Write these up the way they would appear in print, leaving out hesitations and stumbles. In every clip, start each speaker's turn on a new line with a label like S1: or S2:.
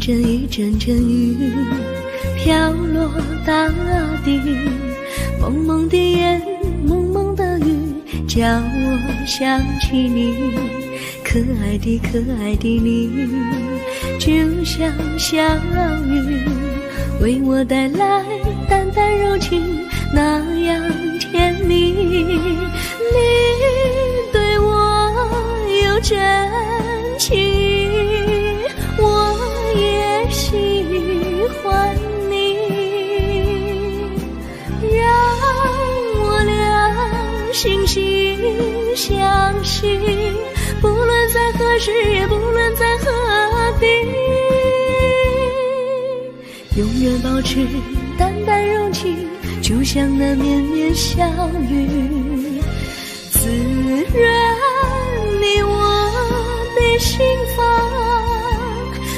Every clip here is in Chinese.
S1: 阵一阵阵雨飘落大地，蒙蒙的烟，蒙蒙的雨，叫我想起你，可爱的可爱的你，就像小雨，为我带来淡淡柔情，那样甜蜜。你对我有真情，我也喜欢你，让我俩惺惺相惜，不论在何时，也不论在何地，永远保持淡淡柔情，就像那绵绵小雨，滋润你我的心房，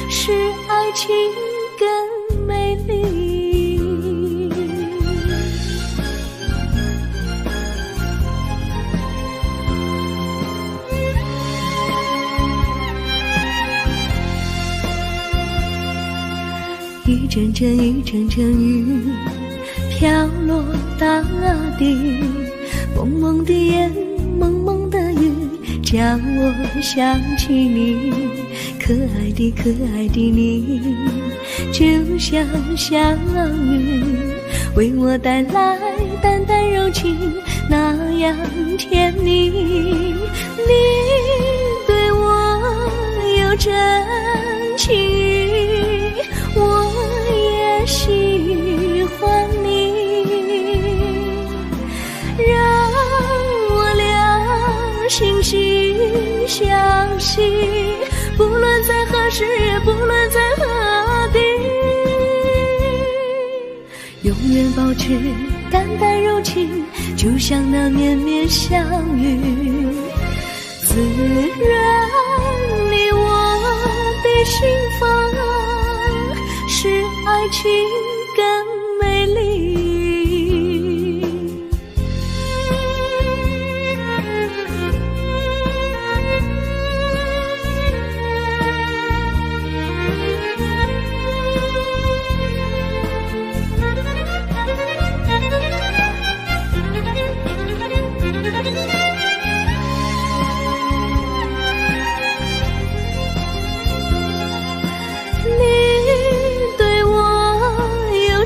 S1: 使爱情更美丽。一阵阵一阵阵雨飘落大地，蒙蒙的烟，蒙蒙的雨，叫我想起你，可爱的可爱的你，就像小雨，为我带来淡淡柔情，那样甜蜜。你对我有真情，我也喜欢你，让我俩惺惺相惜，不论在何时，也不论在何地，永远保持淡淡柔情，就像那绵绵小雨，滋润你我的心房，使爱情更美丽。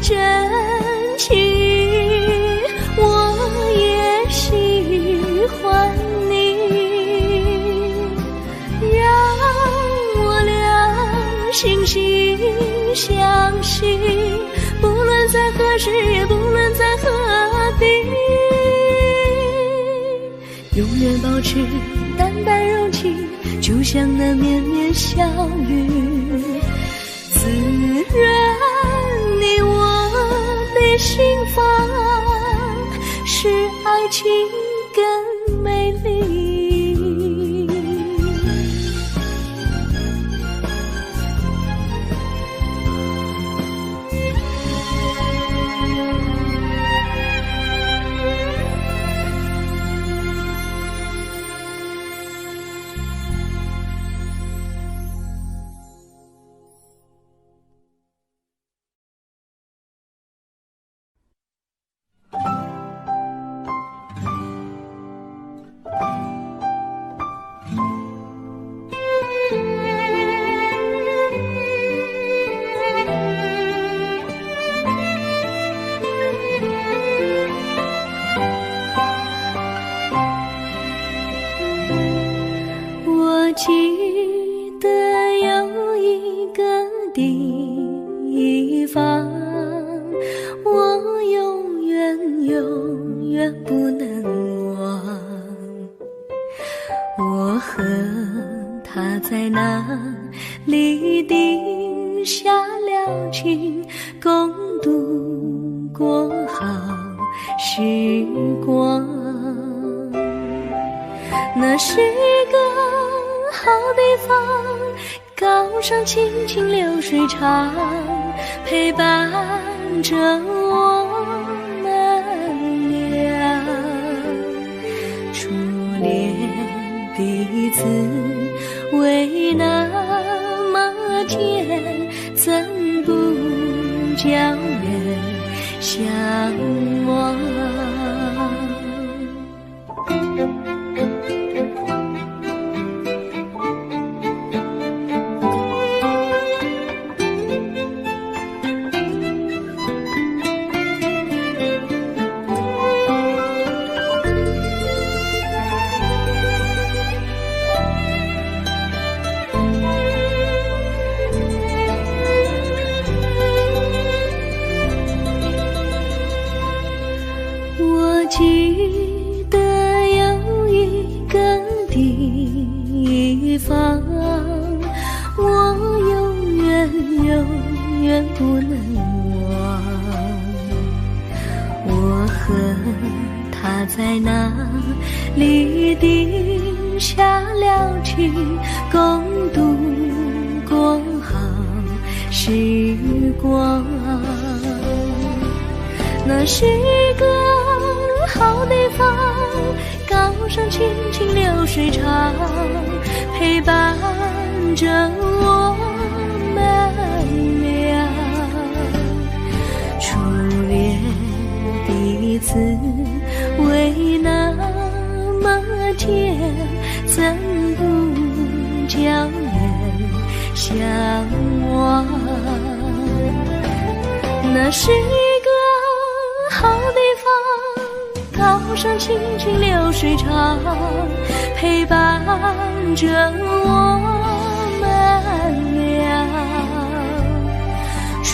S1: 真情，我也喜欢你，让我俩惺惺相惜，不论在何时，也不论在何地，永远保持淡淡柔情，就像那绵绵小雨，滋润你我的心房，使爱情更美丽。记得有一个地方，我永远永远不能忘。我和他在那里定下了情，共度过好时光。那是个好地方，高山清清流水长，陪伴着我们俩。初恋的滋味那么甜，记得有一个地方，我永远不能忘。我和他在那里定下了情，共度过好时光。那是一个好地方，高山青青流水长，陪伴着我们俩。初恋的滋味那么甜，怎不叫人向往？那是一个好地方，高山青青流水长，陪伴着我们俩。初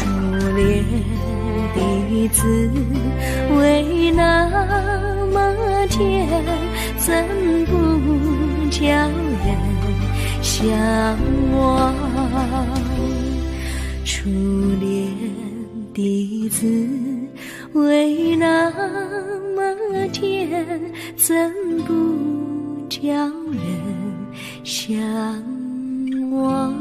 S1: 恋的滋味那么甜，怎不叫人向往？初恋的滋味那么甜，怎不叫人向往？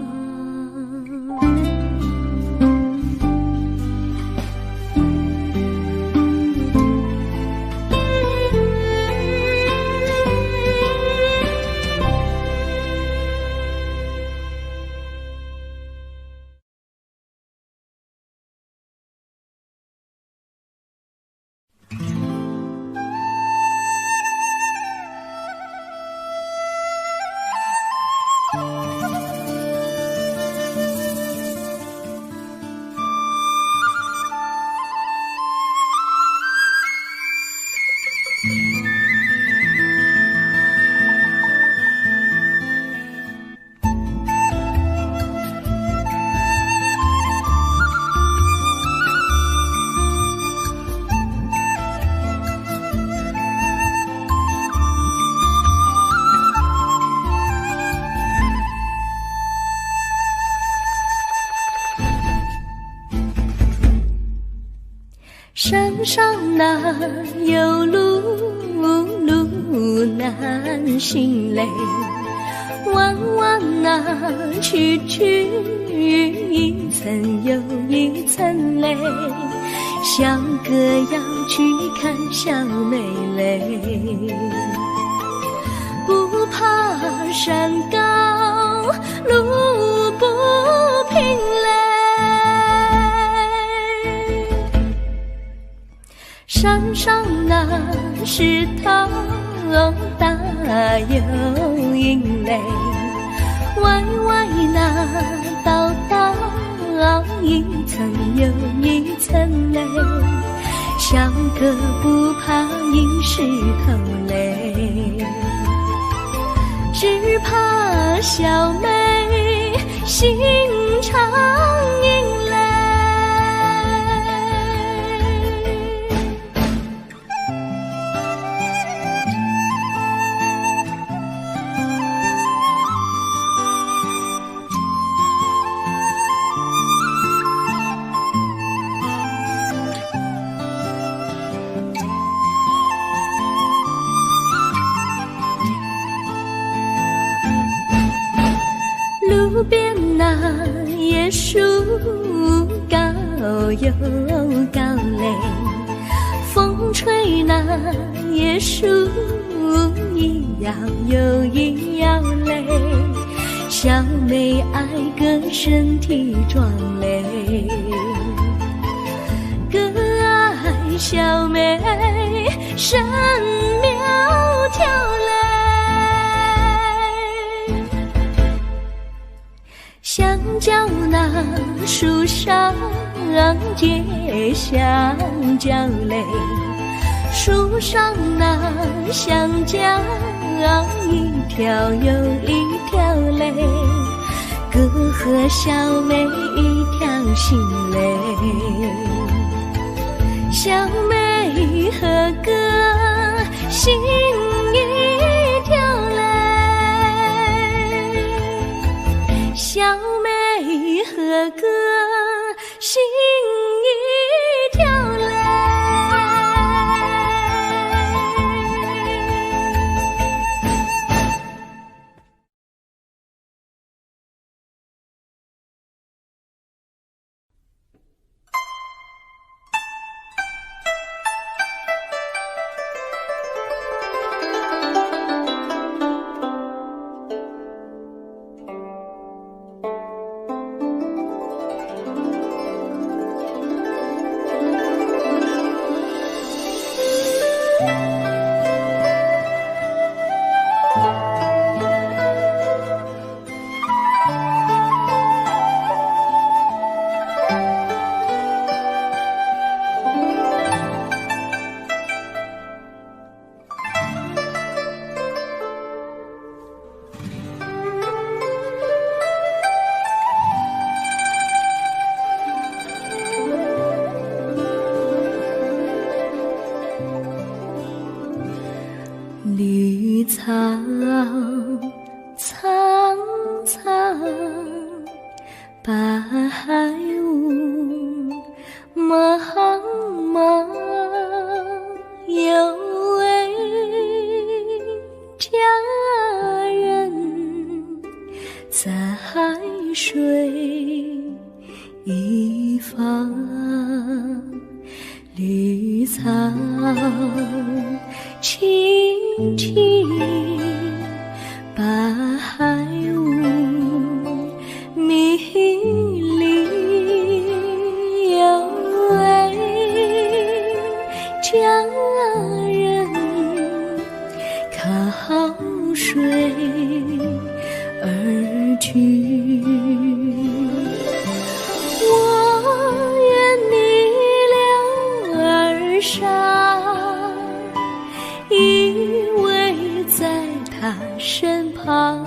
S1: 山上哪有路难行嘞，弯弯哪曲一层又一层嘞，小哥要去看小妹嘞，不怕山高路不平嘞，山上那石头大又硬嘞，歪歪那道一层又一层嘞，小哥不怕硬石头嘞，只怕小妹心肠硬嘞。路边那椰树高又高嘞，风吹那椰树一摇又一摇嘞，小妹爱个身体壮嘞，哥爱小妹身苗条嘞。香蕉那树上结香蕉嘞，树上那香蕉一条又一条嘞，哥和小妹一条心嘞，小妹和哥个心一条泪。绿草苍苍，白雾茫茫，有位佳人在水一方，绿草青青，白雾迷离，有位佳人靠水而居。我愿你留儿伤，依偎在他身旁，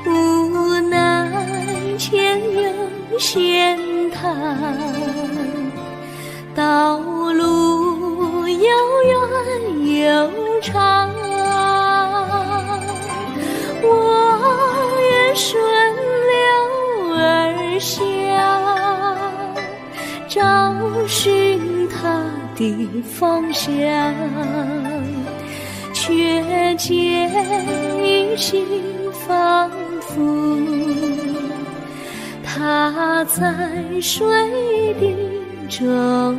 S1: 无奈前有险滩，道路又远又长，我愿顺流而下，找寻他的方向，却见一心仿佛他在水的中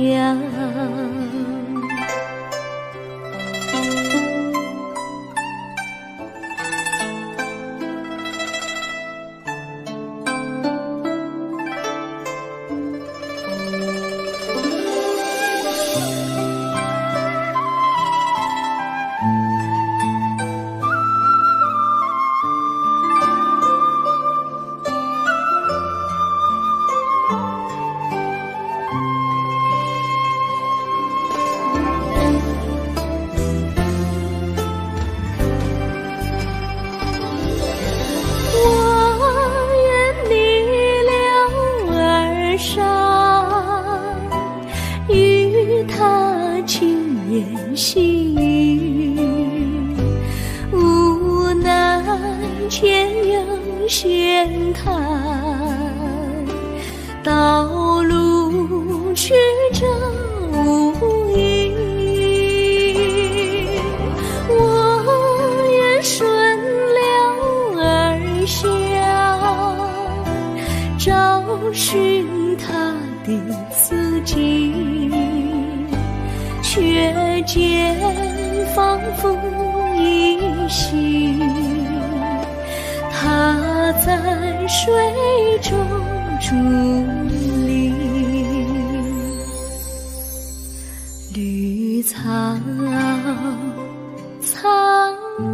S1: 央。他轻言细语，无奈前有险滩，道路曲折无依。我愿顺流而下，找寻他的足迹，却见仿佛依稀，他在水中伫立。绿草苍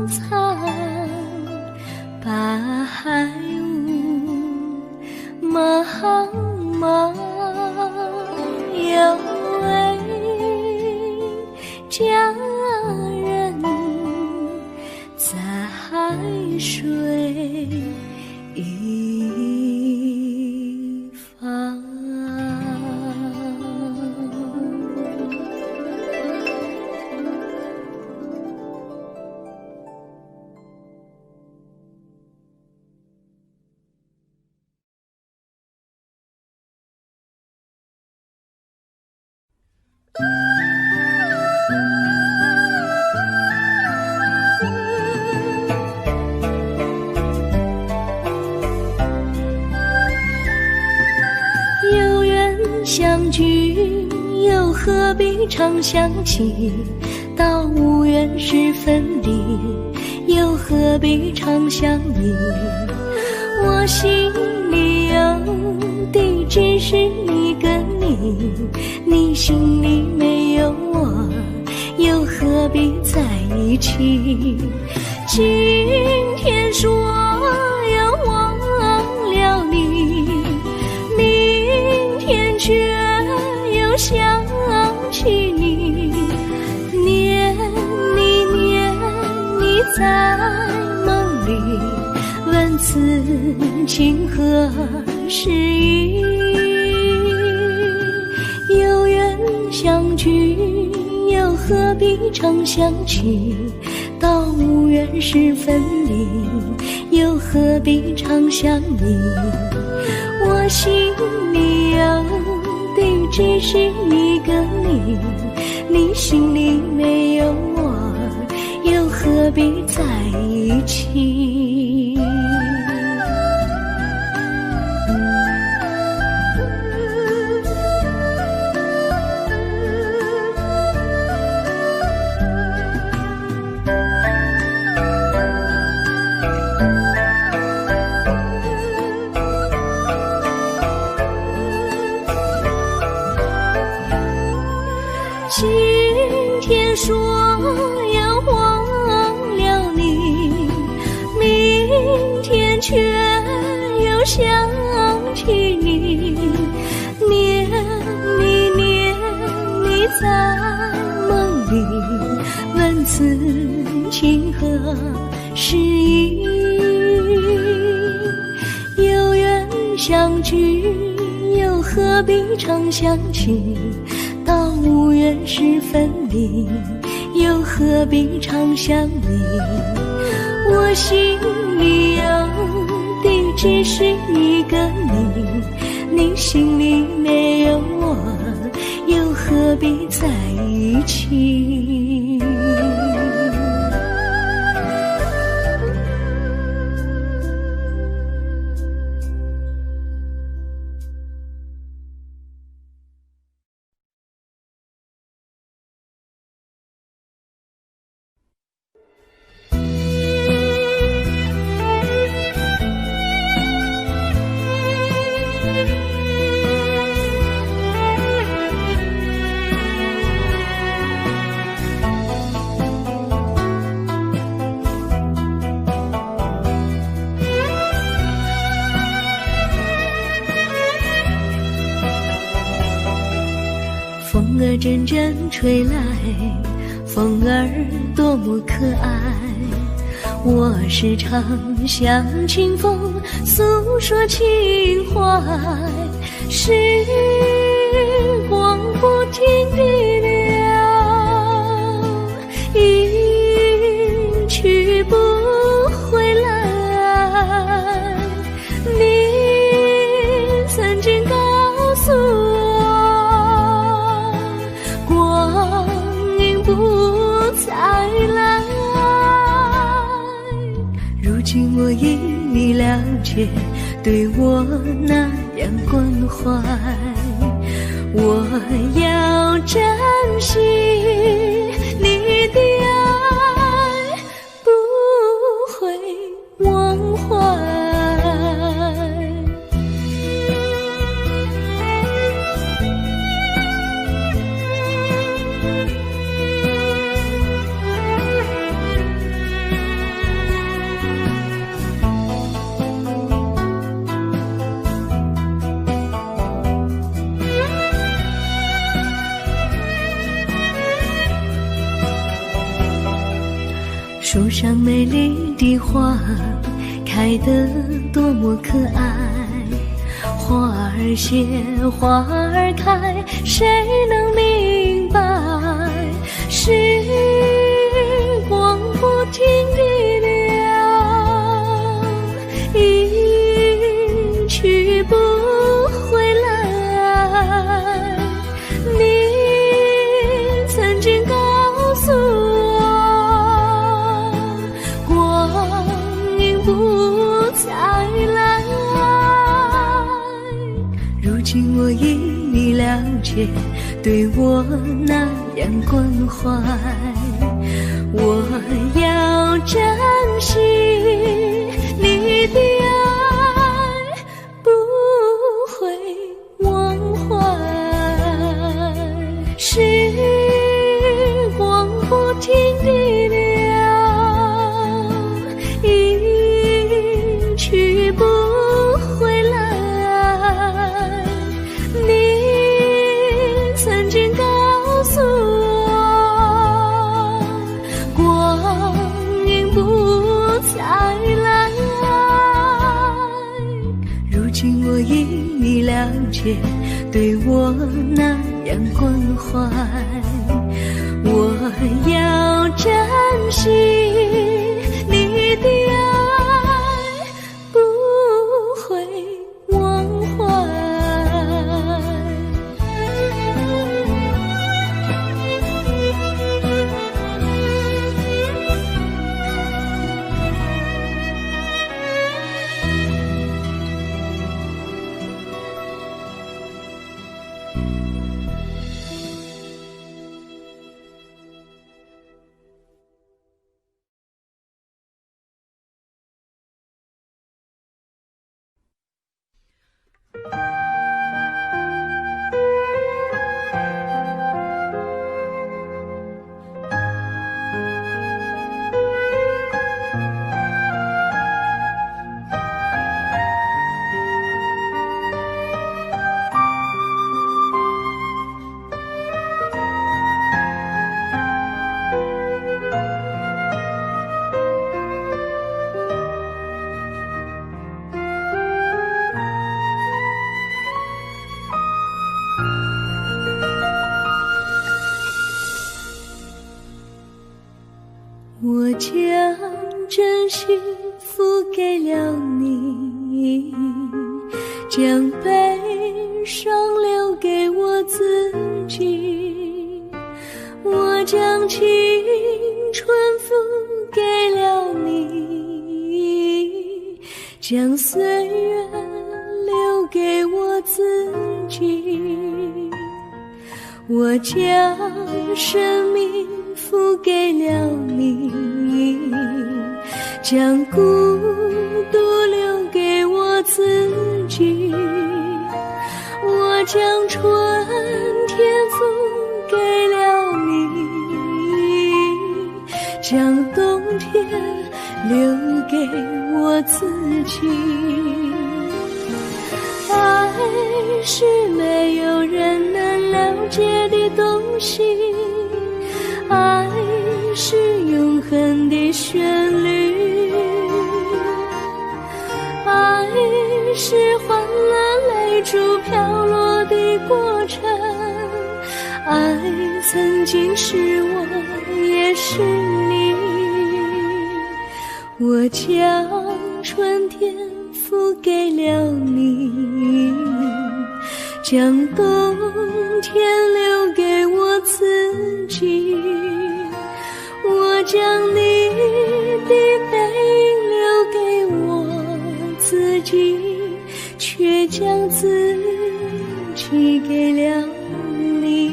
S1: 苍，白雾茫茫，有位佳人在水一方。何必常想起，到无缘时分离，又何必常相依？我心里有的只是一个你，你心里没有我，又何必在一起？今天说要忘了你，明天却又想起你，念你念你在梦里，问此情何时已？有缘相聚，又何必常想起？到无缘时分离，又何必常相依？我心里有的只是一个你，你心里没有我，又何必在一起？今天说要忘了你，明天却又想起你，念你念你在梦里，问此情何时已？有缘相聚，又何必常想起？到无缘时分离，又何必常相依？我心里有的只是一个你，你心里没有我，又何必在一起？风儿阵阵吹来，风儿多么可爱，我时常向清风诉说情怀，时光不停地流，一去不回来，你曾经告诉我，不再来，如今我因你了解，对我那样关怀，我要珍惜你的爱，不会忘怀。树上美丽的花开得多么可爱，花儿谢花儿开，谁能明白？时光不停地流，一去不回来，你曾经告诉我，不再来，如今我因你了解，对我那样关怀，我要珍惜你的爱，不会忘怀。时光不停地流，一去不回来。你曾经告诉我，光阴不再来。如今我因你了解，对我那样关怀，我要珍惜你的爱，不会忘怀。我将真心付给了你，将悲伤留给我自己。我将青春付给了你，将岁月留给我自己。我将生命付给了你，将孤独留给我自己。我将春天付给了你，将冬天留给我自己。爱是没有人能了解的东西，爱是永恒的旋律，爱是换了泪珠飘落的过程，爱曾经是我也是你。我将春天付给了你，将冬天留给我自己。我将你的背影留给我自己，却将自己给了你。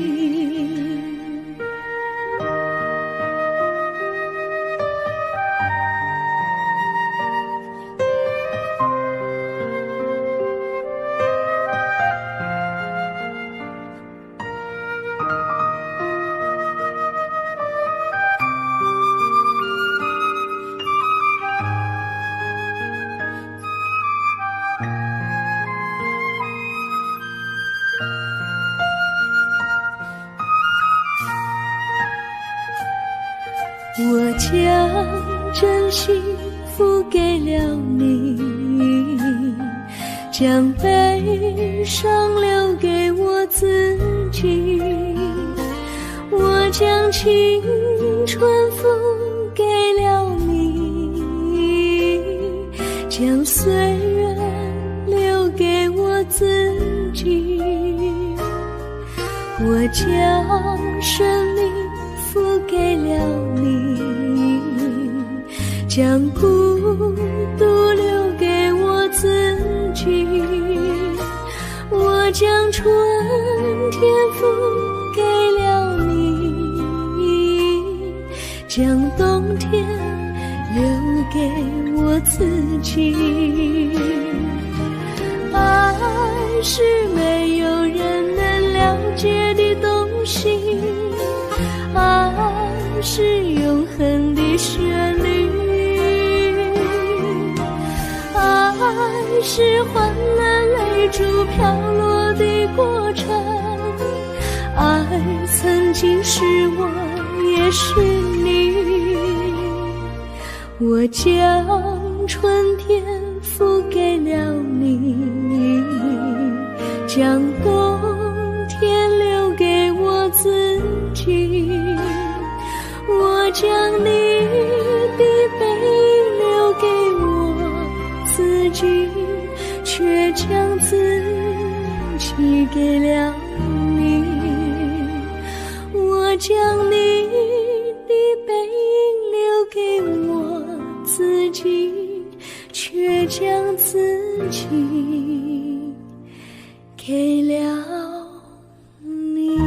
S1: 我将真心付给了你，将悲伤留给我自己。我将青春付给了你，将岁月留给我自己。我将生命付给了你，将孤独留给我自己。我将春天付将冬天留给我自己。爱是没有人能了解的东西，爱是永恒的旋律，爱是换了泪珠飘落的过程，爱曾经是我也是你。我将春天付给了你，将冬天留给我自己。我将你的背影留给我自己，却将自己给了你。我将你的背影留给我自己，却将自己给了你。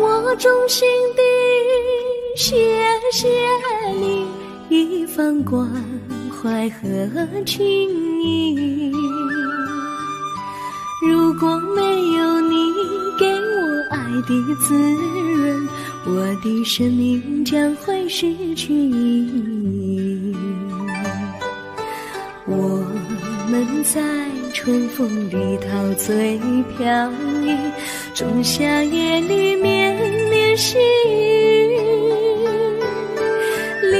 S1: 我衷心地谢谢你一番关怀和情谊，如果没有你给我爱的滋润，我的生命将会失去意义。我们在春风里陶醉飘逸，仲夏夜里绵绵细雨，聆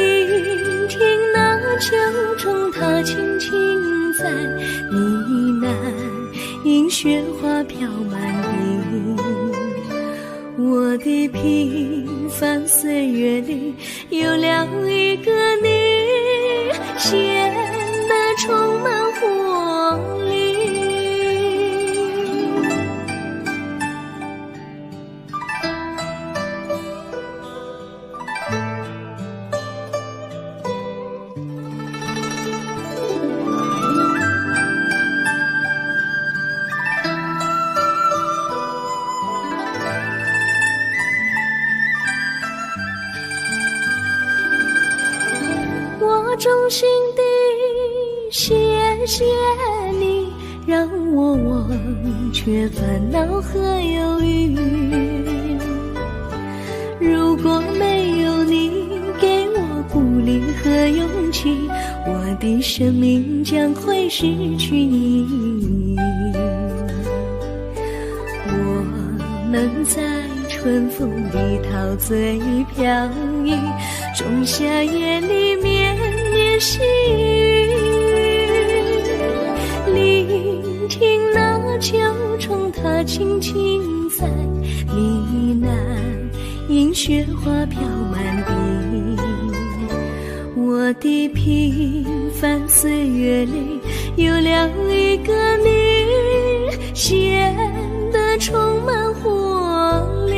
S1: 听那秋虫它轻轻在呢喃，因雪花飘满地。我的平凡岁月里有了一个你，显得充满活力。我衷心地谢谢你，让我忘却烦恼和忧郁。如果没有你给我鼓励和勇气，我的生命将会失去意义。我们在春风里陶醉飘逸，仲夏夜里绵绵细雨，聆听那秋虫它轻轻在呢喃，因雪花飘满地。我的平凡岁月里有了一个你，显得充满活力。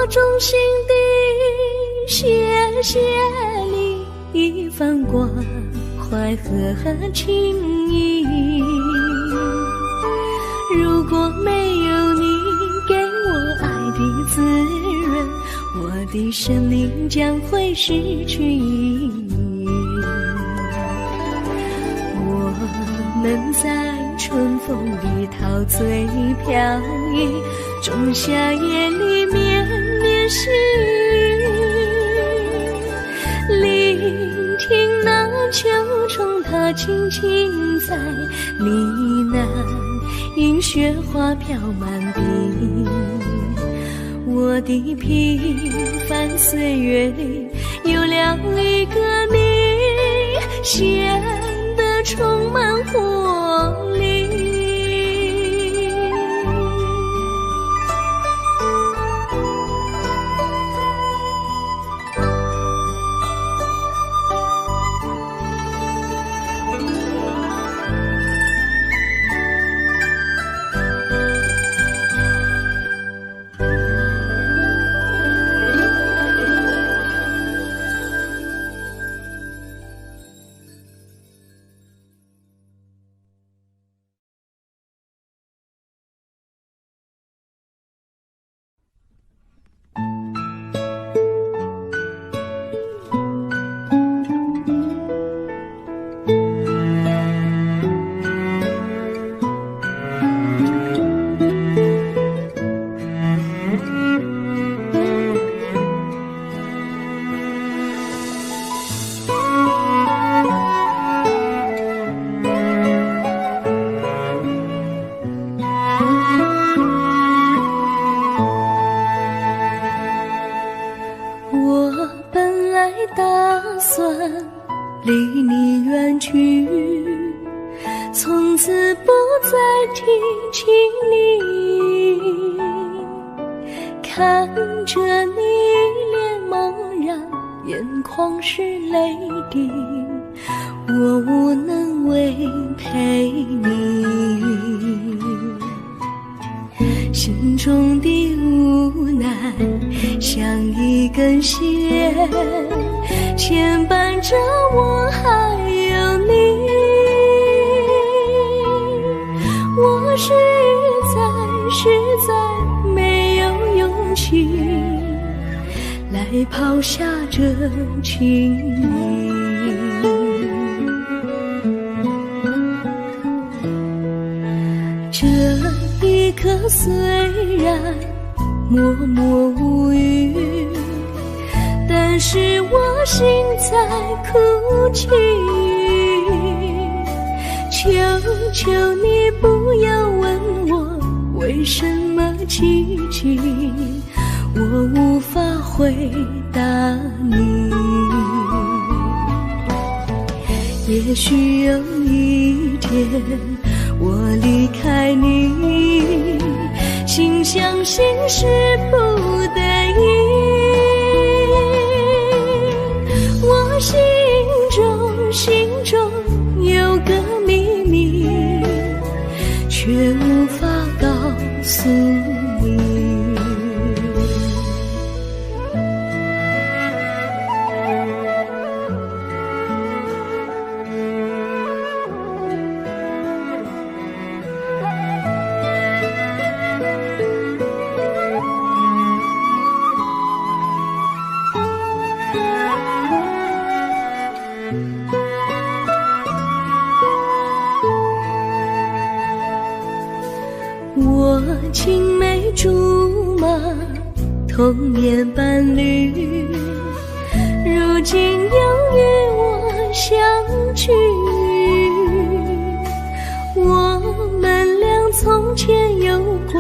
S1: 衷心地谢谢你一番关怀和情谊。如果没有你给我爱的滋润，我的生命将会失去意义。我们在春风里陶醉飘逸，仲夏夜里绵绵细雨，聆听那秋虫它轻轻在呢喃，迎雪花飘满地。我的平凡岁月里有了一个你，显得充满活力。离你远去，从此不再提起你。看着你脸茫然，眼眶是泪滴，我无能为陪你。心中的无奈像一根线，牵绊着我还有你。我实在没有勇气来抛下这情谊。这一刻虽然默默无语，但是我心在哭泣。求求你不要问我为什么寂静，我无法回答你。也许有一天我离开你，心相信是不得已。我心中有个秘密，却无法告诉你。我青梅竹马，童年伴侣，如今又与我相聚。我们俩从前有过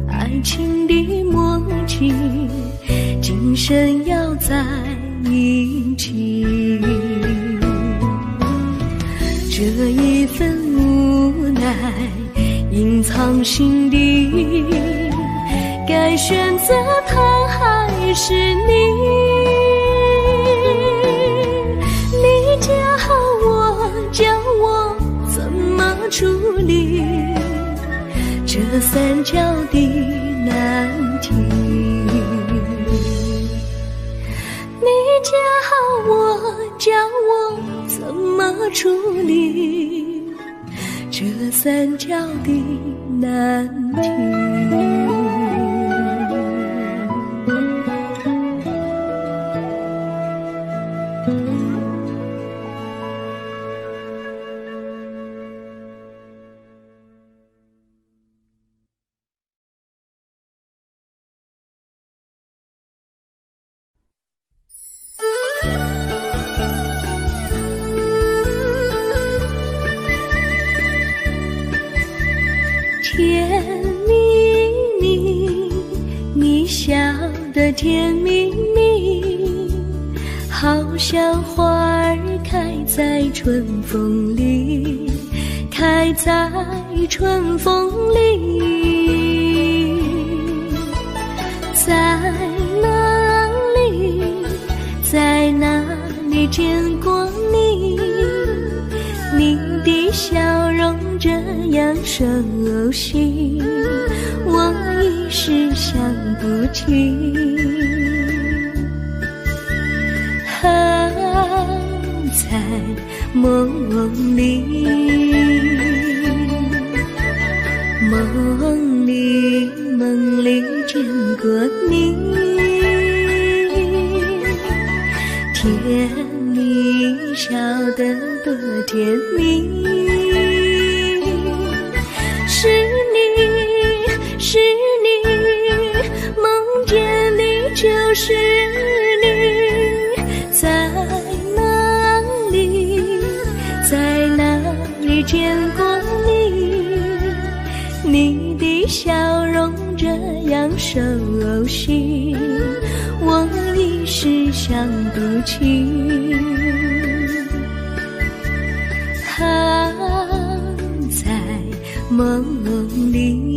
S1: 爱情的默契，今生要在一起。这一份无奈隐藏心底，该选择他还是你？你教我怎么处理这三角的难题。我怎么处理这三角的难题？甜蜜蜜，你笑得甜蜜蜜，好像花儿开在春风里，开在春风里。在哪里，在哪里见过你？你的笑容这样熟悉，我一时想不起。在梦里，梦里见过你，甜蜜笑得多甜蜜。是你，梦见你就是你，在哪里见过你？你的笑容这样熟悉，我一时想不起。在梦里。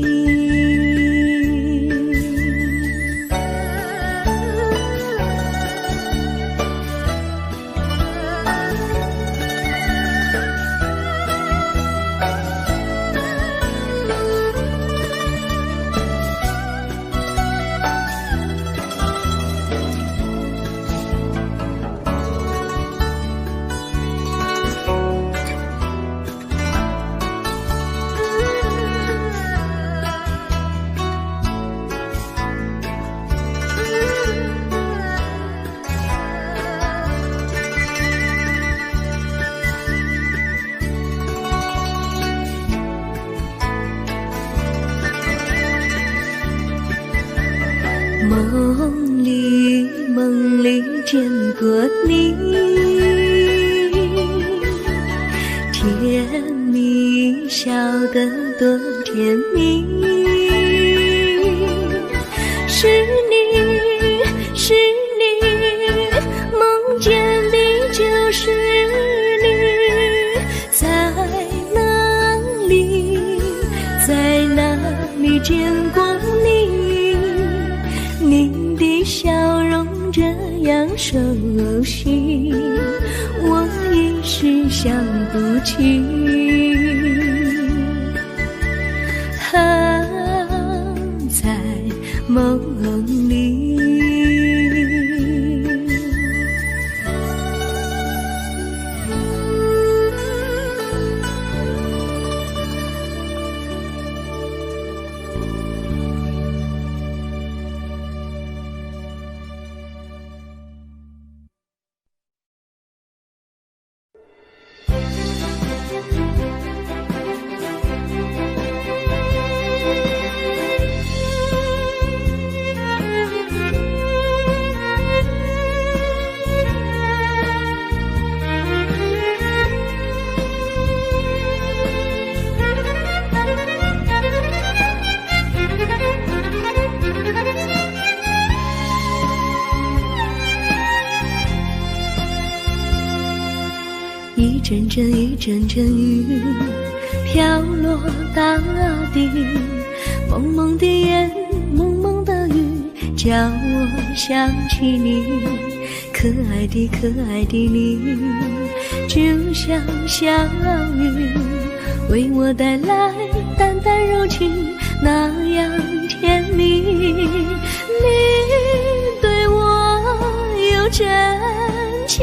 S1: 梦里见过你，甜蜜笑得多甜蜜。是你，梦见你就是你，在哪里见过你？你的笑容这样熟悉，我一时想不起。在梦里。一阵阵雨飘落大地，蒙蒙的烟，蒙蒙的雨，叫我想起你，可爱的你，就像小雨，为我带来淡淡柔情，那样甜蜜。你对我有真情，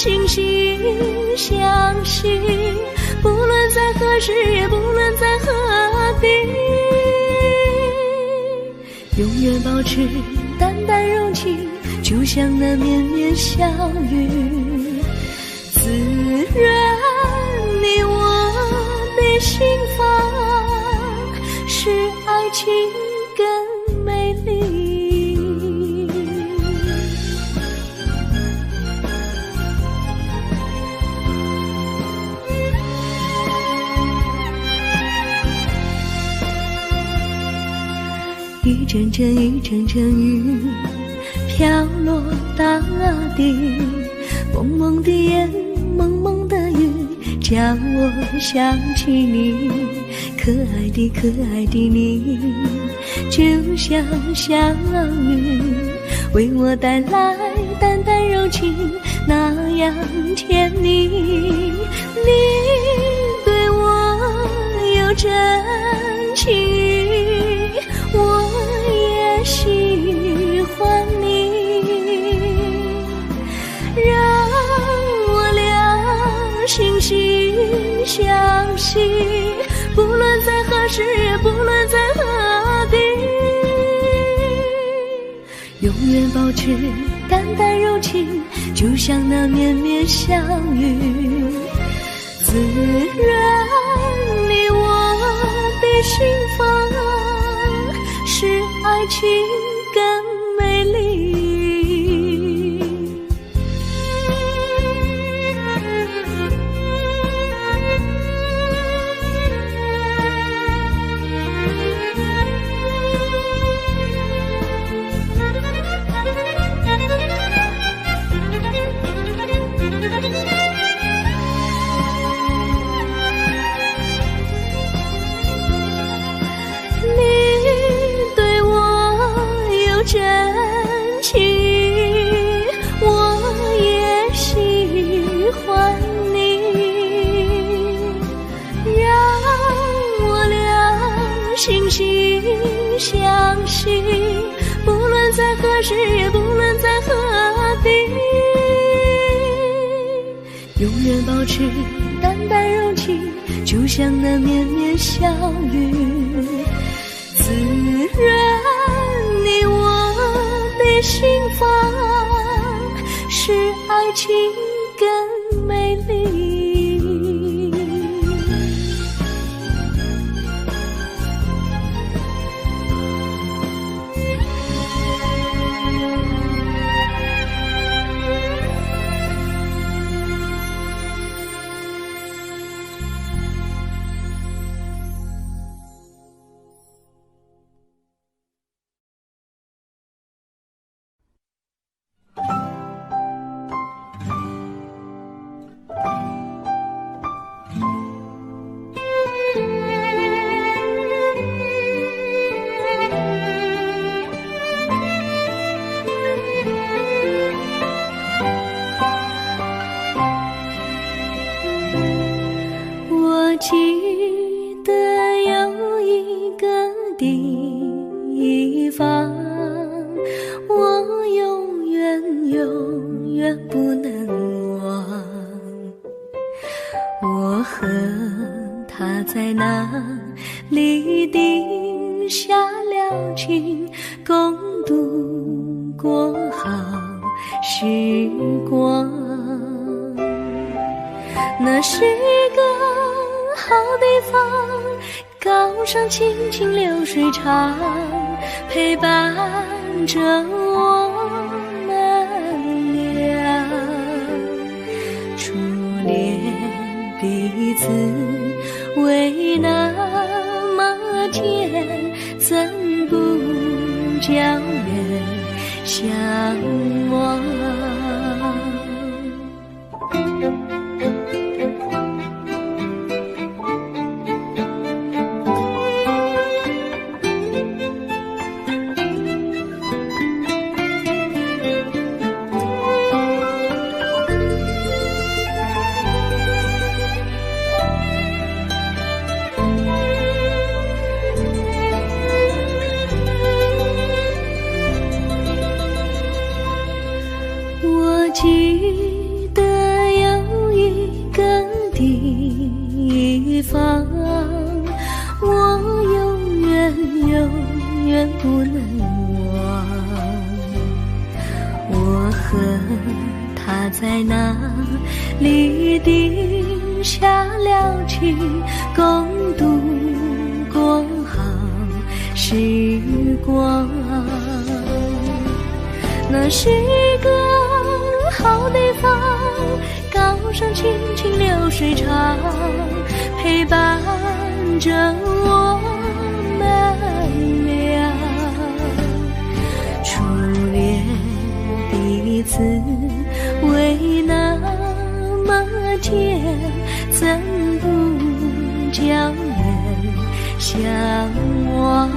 S1: 惺惺相惜，不论在何时，也不论在何地，永远保持淡淡柔情，就像那绵绵小雨，滋润你我的心房，使爱情更美丽。一阵阵一阵阵雨飘落大地，蒙蒙的烟，蒙蒙的雨，叫我想起你，可爱的可爱的你，就像小雨，为我带来淡淡柔情，那样甜蜜。你对我有真情，我也喜欢你，让我俩惺惺相惜，不论在何时，也不论在何地，永远保持淡淡柔情，就像那绵绵小雨，滋润你我的心房，使爱情更美丽。真情，我也喜欢你，让我俩惺惺相惜，不论在何时，也不论在何地，永远保持淡淡柔情，就像那绵绵小雨，滋润你我的心房，使爱情更美丽。记得有一个地方，我永远不能忘。我和他在那里定下了情，共度过好时光。那是个好地方，高山清清流水长，陪伴着我们俩。初恋彼此为那么甜，怎不叫人向往？远不能忘。我和他在那里定下了情，共度过好时光。那是一个好地方，高山青青流水长，陪伴着我们俩。初恋第一次为那么甜，怎不叫人向往？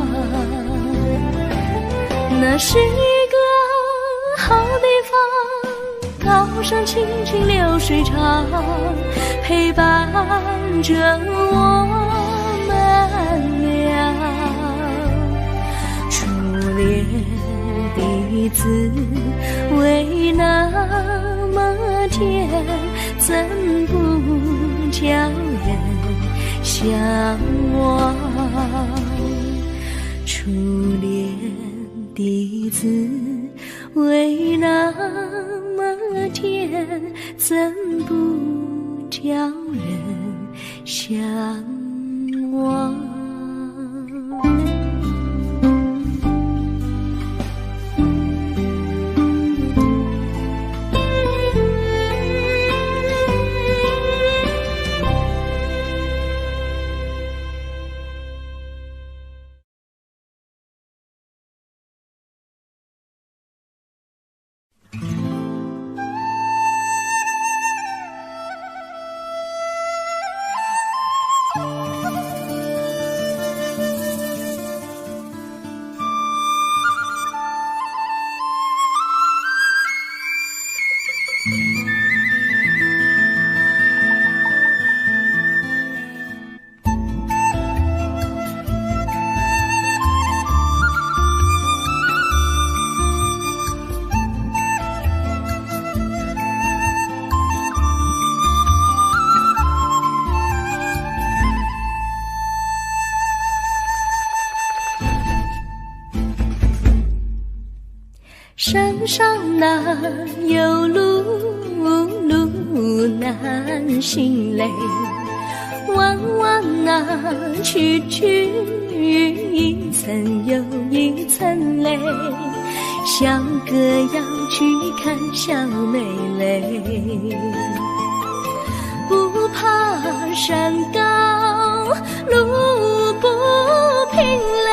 S1: 那是一个好地方，高山青青流水长，陪伴着我们俩。初恋第一次为那么甜，怎不叫人向往？初恋第一次为那么甜，怎不叫人向往？山上哪有路，路难行嘞，弯弯啊曲曲，一层又一层嘞，小哥要去看小妹嘞，不怕山高路不平嘞，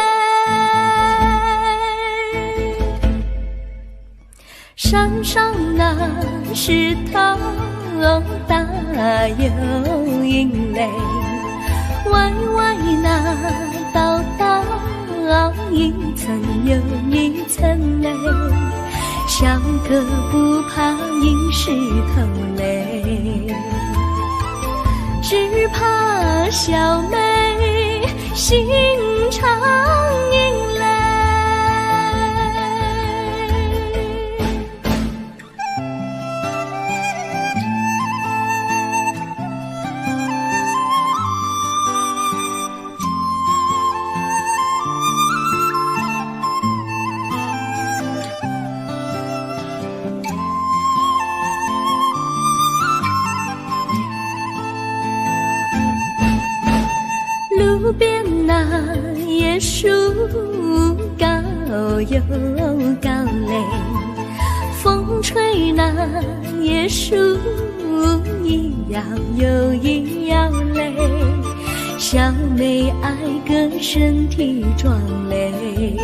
S1: 山上那石头大又硬嘞，歪歪那道道一层又一层嘞，小哥不怕硬石头嘞，只怕小妹心肠硬嘞。路边那椰树高又高嘞，风吹那椰树一摇又一摇嘞，小妹爱个身体壮嘞，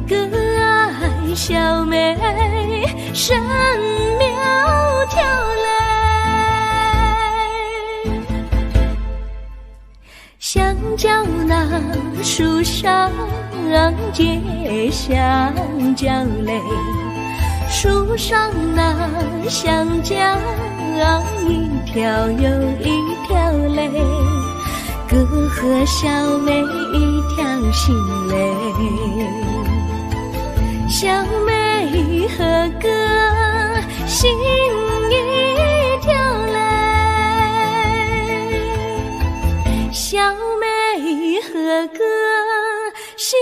S1: 哥爱小妹身苗条嘞，香蕉那树上结香蕉嘞，树上那香蕉一条又一条嘞，哥和小妹一条心嘞，小妹和哥心一条嘞，小妹和哥心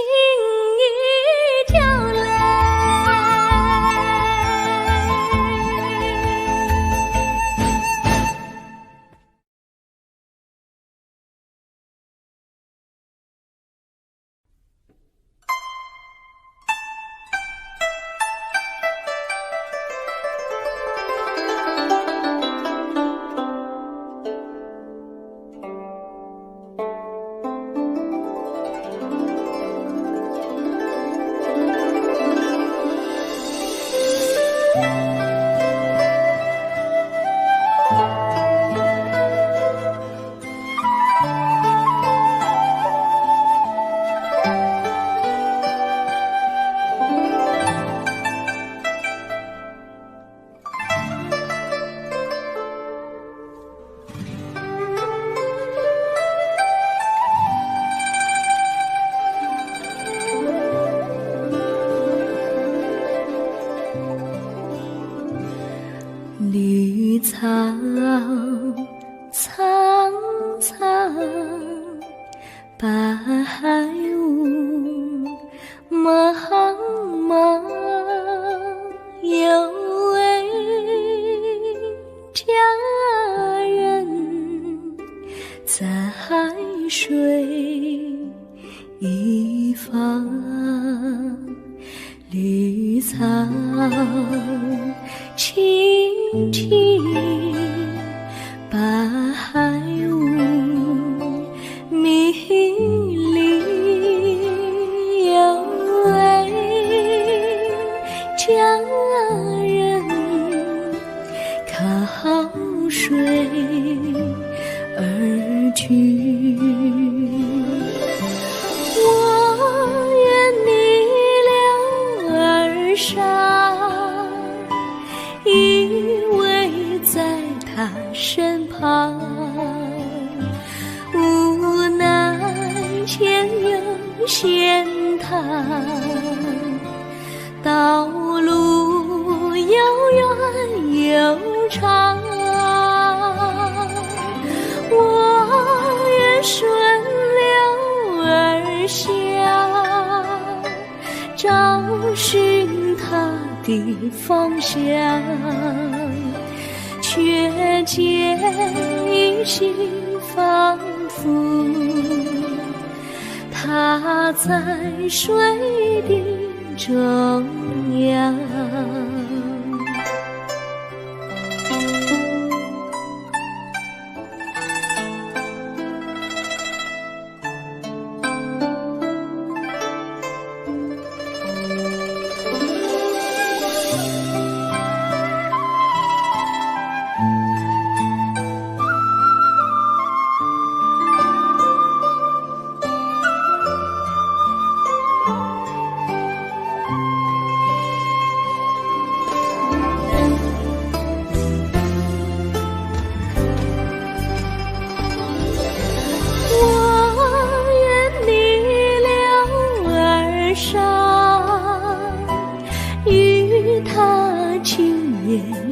S1: 草苍苍，白雾茫茫，有位佳人在水一方，绿草青青，白雾迷离，有位佳人靠水而居。我愿你两耳上，依偎在他身旁，无奈前有险滩，道路又远又长，我愿顺流而下，找寻他的方向，却见一心仿佛他在水的中央。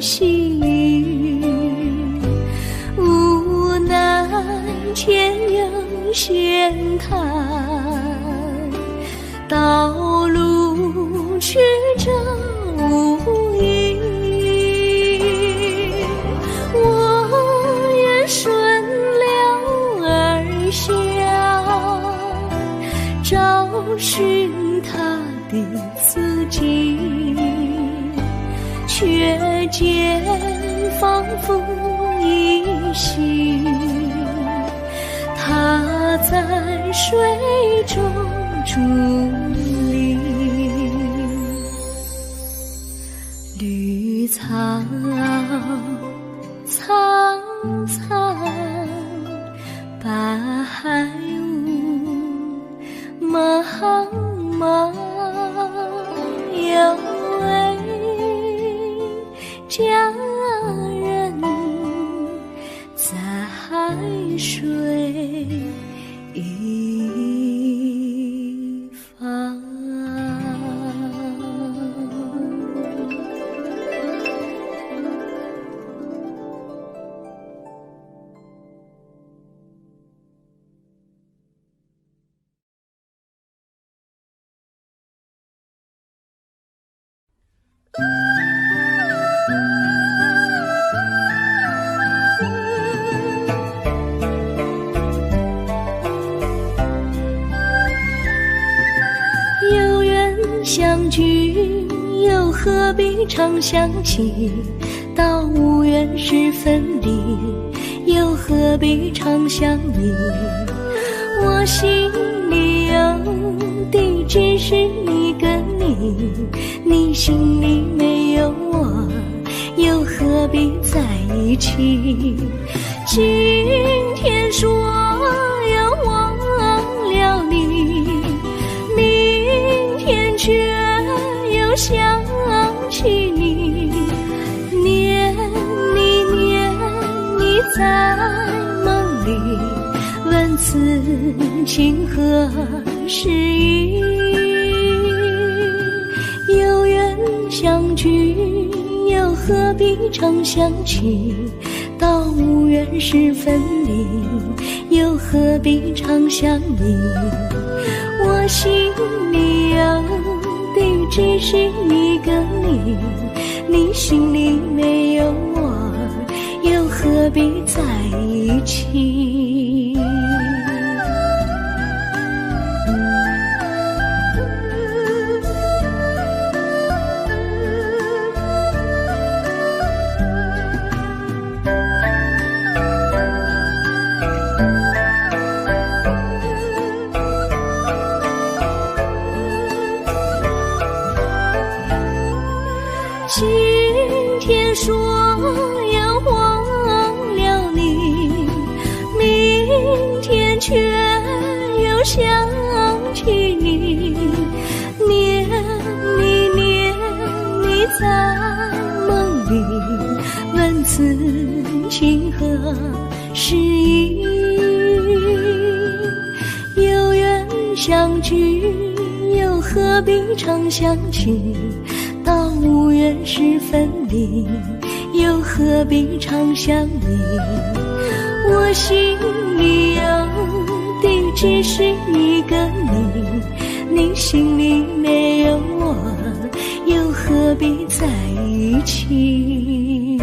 S1: 细雨，无奈前有险滩，道路曲折无依，我愿顺流而下，找寻他的自己，却见仿佛依稀，他在水中伫立。绿草苍苍，白雾茫茫，有位佳人在水一方。有缘相聚，又何必常相期？到无缘时分离，又何必常相依？我心里有的只是一个你，你心里没有我，又何必在一起？今天说要忘了你，明天却又想起你，念你在梦里，问此情何时已？有缘相聚，又何何必常想起？到无缘时分离，又何必常想你？我心里有的只是一个你，你心里没有我，又何必在一起？今天说要忘了你，明天却又想起你，念你在梦里，问此情何时意？有缘相聚，又何必常想起？到无缘时分离，又何必常想你？我心里有的只是一个你，你心里没有我，又何必在一起？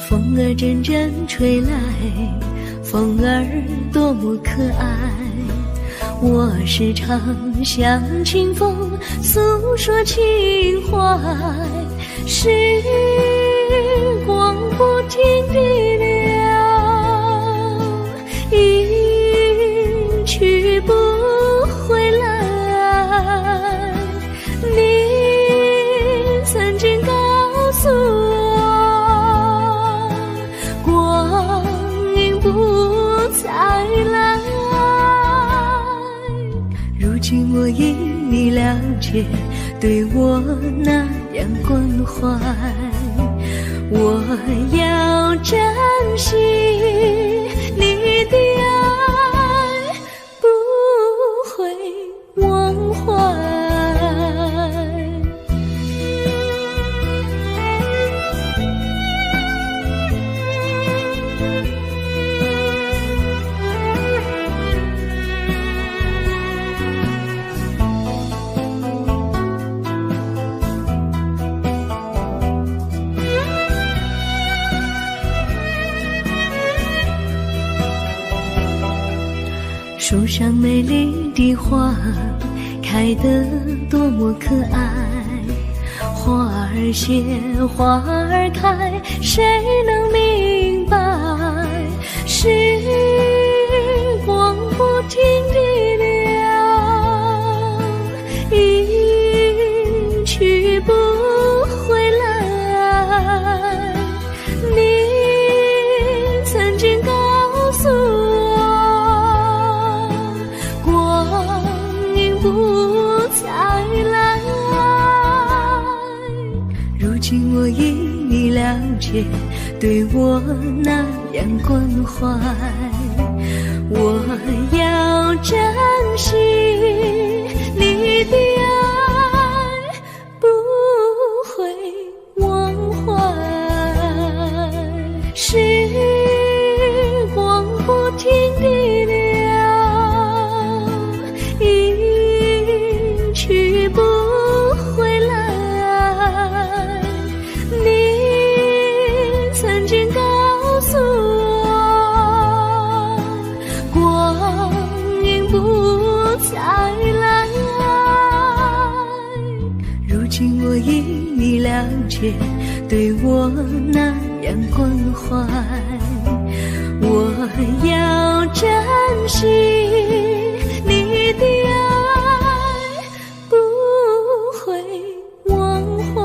S1: 风儿阵阵吹来，风儿多么可爱。我时常向清风诉说情怀，时光不停地流，一去不回来。你曾经告诉我，不再来，如今我因你了解，对我那样关怀，我要珍惜你的爱，不会忘怀。树上美丽的花开得多么可爱，花儿谢花儿开，谁能明白？时光不停地流，一去不回来。你曾经告诉我，不再来，如今我因你了解，对我那样关怀，我要珍惜你的爱，不会忘怀。时光不停地流，去不回来。你曾经告诉我，光阴不再来，如今我因你了解，对我那样关怀，我要珍惜你的爱，不会忘怀。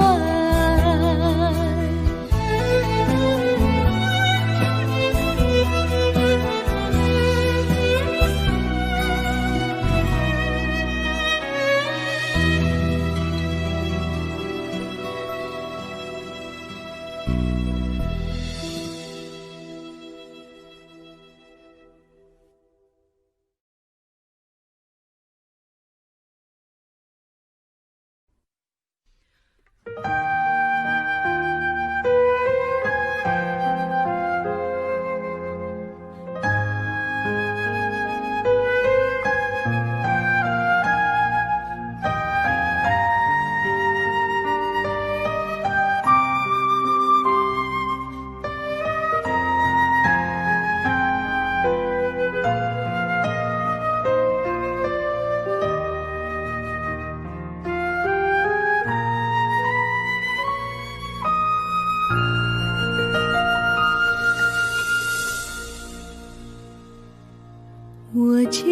S1: 我将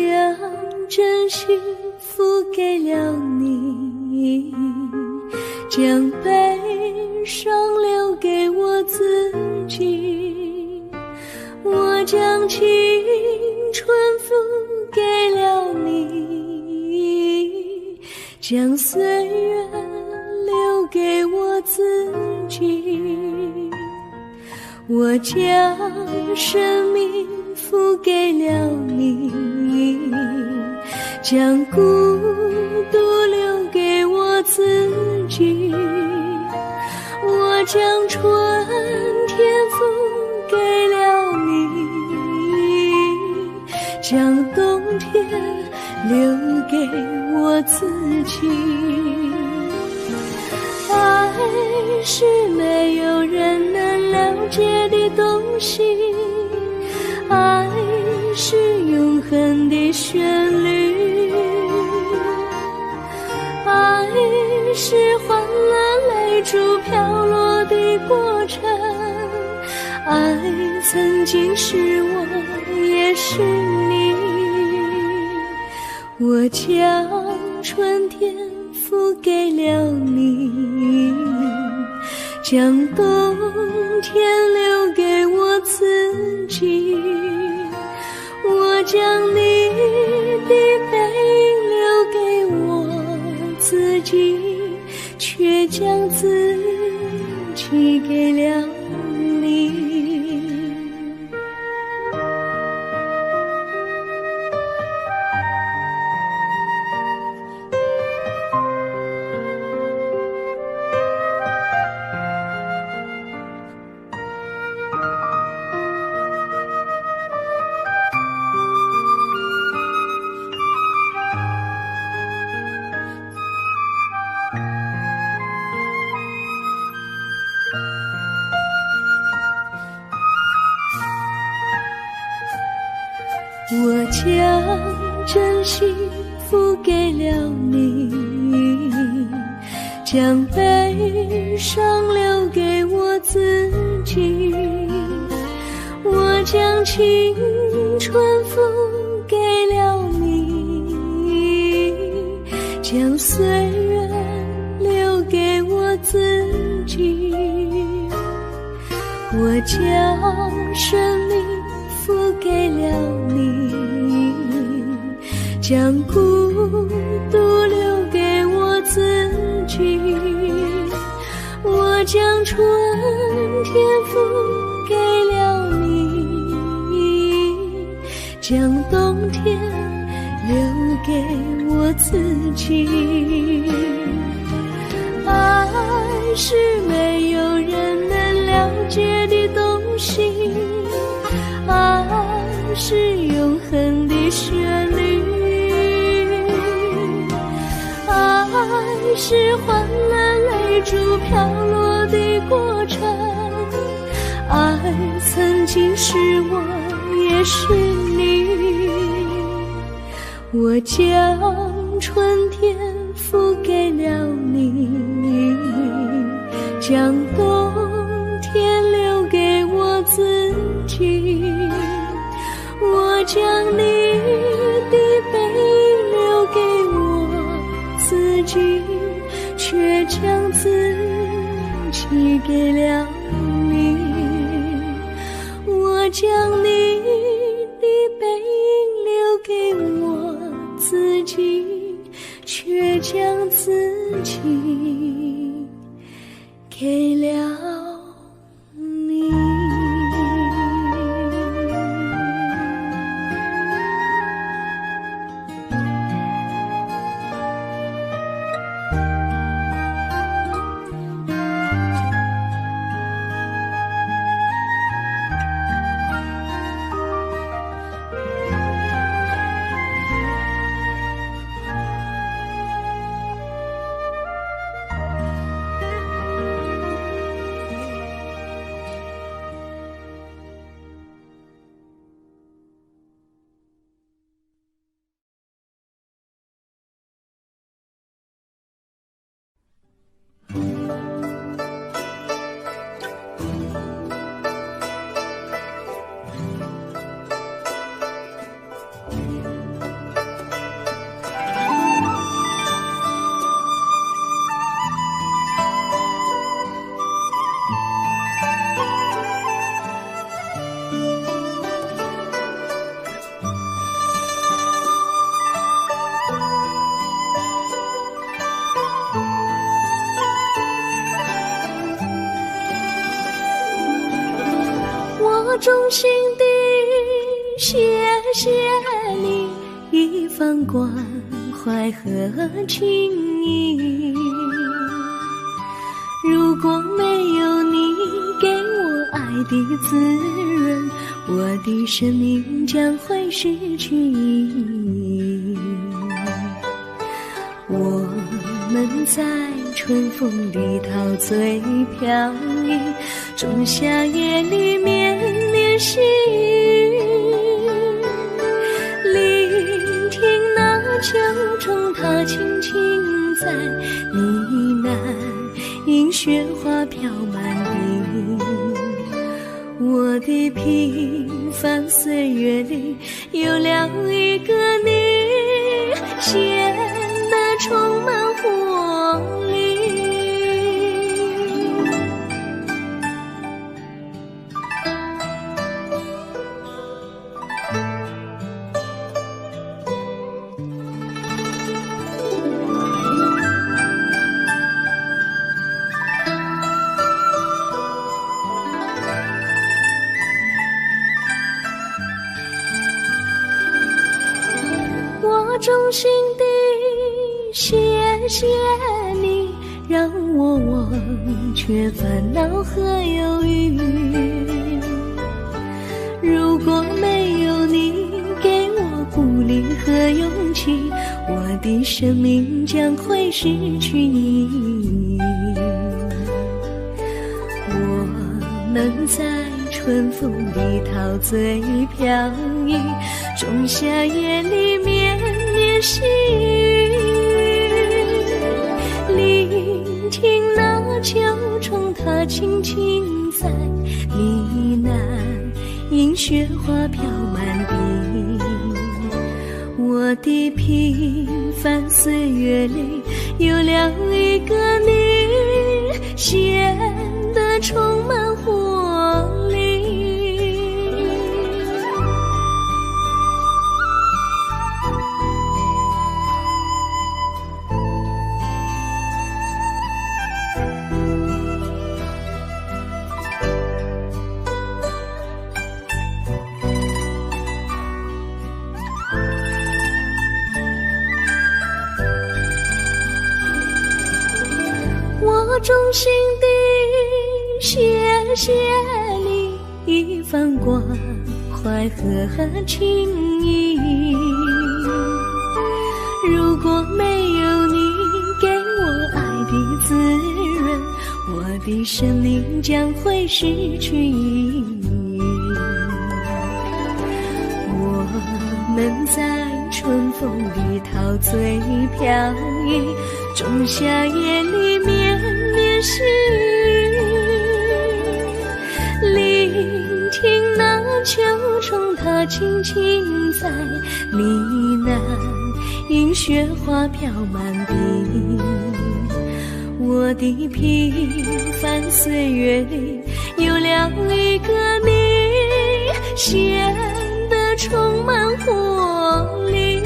S1: 真心付给了你，将悲伤留给我自己。我将青春付给了你，将岁月留给我自己。我将生命付给了你，将孤独留给我自己。我将春天付给了你，将冬天留给我自己。爱是没有人能了解的东西，爱是永恒的旋律，爱是换了泪珠飘落的过程，爱曾经是我也是你。我将春天付给了你，将冬天留给我自己。我将你的背影留给我自己，却将自己给了你。我将真心付给了你，将悲伤留给我自己。我将青春付给了你，将岁月留给我自己。我将生命付给了你，将孤独留给我自己。我将春天付给了你，将冬天留给我自己。爱是没有人能了解的东西，爱是永恒的旋律，爱是换了泪珠飘落的过程，爱曾经是我也是你。我将春天付给了你，将冬天留给我自己。将你的背留给我自己，却将自己给了你。我将你的背留给我自己，却将自己给了你。我衷心地谢谢你一番关怀和情谊，如果没有你给我爱的滋润，我的生命将会失去意义。我们在春风里陶醉飘逸，仲夏夜里绵绵细雨，聆听那秋虫它轻轻在呢喃，因雪花飘满地。我的平凡岁月里有了一个你，显得充满活力。我衷心地谢谢你，让我忘却烦恼和忧郁。如果没有你给我鼓励和勇气，我的生命将会失去意义。我们在春风里陶醉飘逸，仲夏夜里绵绵细雨，聆听那秋虫它轻轻在呢喃，因雪花飘满地。我的平凡岁月里有了一个你，显得充满活力。我衷心地谢谢你一番关怀和情谊，如果没有你给我爱的滋润，我的生命将会失去意义。我们在春风里陶醉飘逸，仲夏夜里绵绵细雨，聆听那秋虫它轻轻在呢喃，映雪花飘满地。我的平凡岁月里有了一个你，显得充满活力。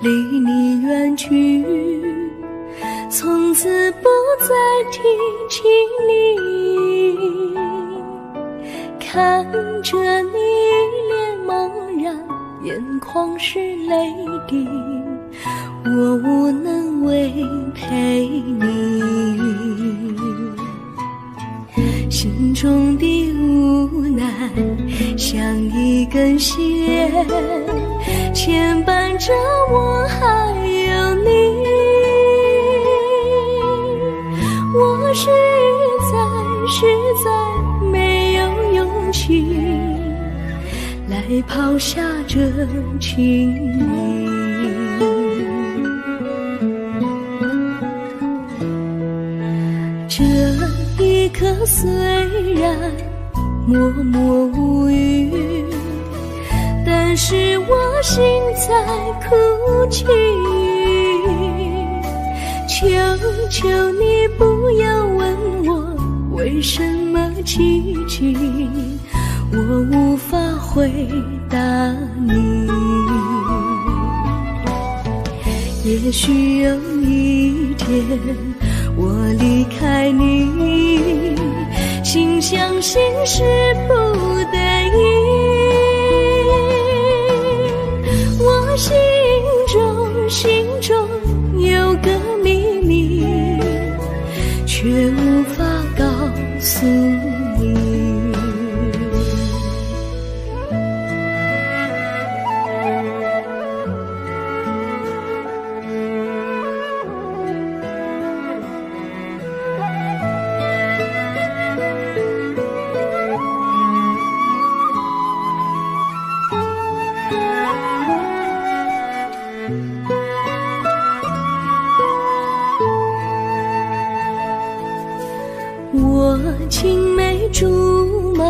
S1: 离你远去，从此不再提起你。看着你一脸茫然，眼眶是泪滴，我无能为陪你。心中的无奈像一根线，牵绊着我还有你。我实在没有勇气来抛下这情谊。这一刻虽然默默无语，但是我心在哭泣。求求你不要问我为什么奇迹，我无法回答你。也许有一天我离开你，心相信是不得已。我心中有个秘密，却无法告诉你。我青梅竹马，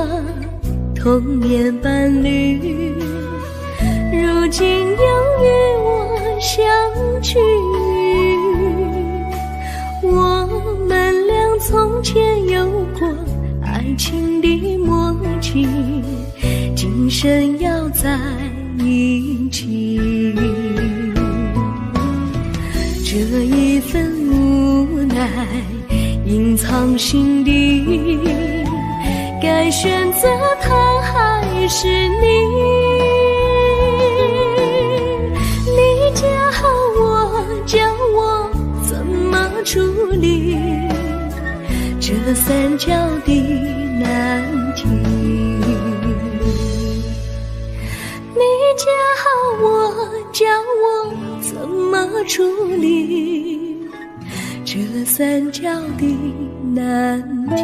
S1: 童年伴侣，如今又与我相聚。我们俩从前有过爱情的默契，今生要在一起。这一份无奈隐藏心底，该选择他还是你？你教我怎么处理这三角的难题？你教我怎么处理这三角的难题？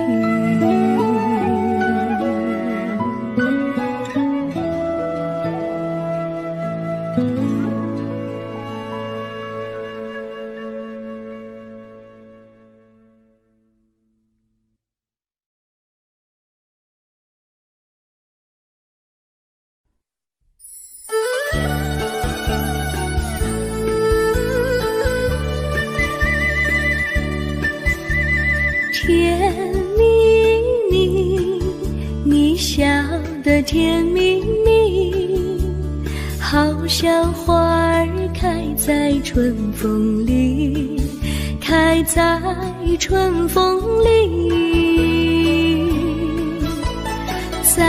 S1: 的甜蜜蜜，好像花儿开在春风里，开在春风里。在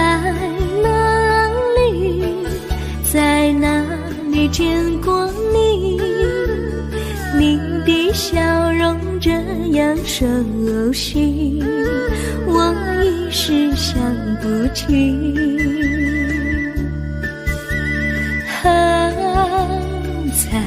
S1: 哪里，在哪里见过你？你的笑容这样熟悉，我一时想不起。好在